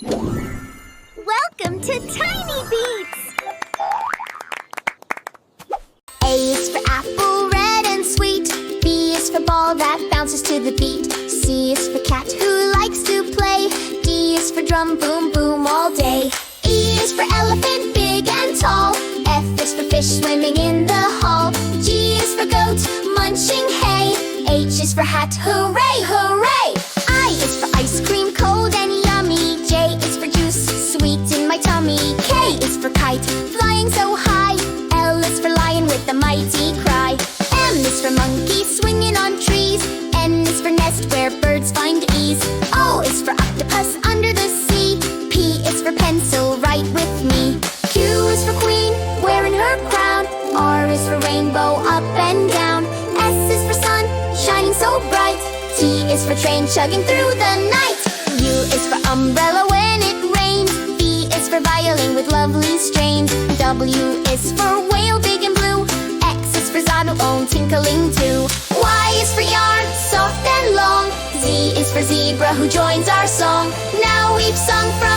Welcome to Tiny Beats! A is for apple, red and sweet. B is for ball that bounces to the beat. C is for cat who likes to play. D is for drum, boom, boom all day. E is for elephant, big and tall. F is for fish swimming in the hall. G is for goat, munching hay. H is for hat, hooray, hooray! I is for ice cream, cold and yummy. J is for juice, sweet in my tummy. K is for kite, flying so high. L is for lion with a mighty cry. M is for monkey, swinging on trees. N is for nest where birds find ease. O is for octopus under the sea. P is for pencil, write with me. Q is for queen, wearing her crown. R is for rainbow, up and down. S is for sun, shining so bright. T is for train, chugging through the night. U is for umbrella when it rains. V is for violin with lovely strains. W is for whale, big and blue. X is for xylophone, tinkling too. Y is for yarn, soft and long. Z is for zebra who joins our song. Now we've sung for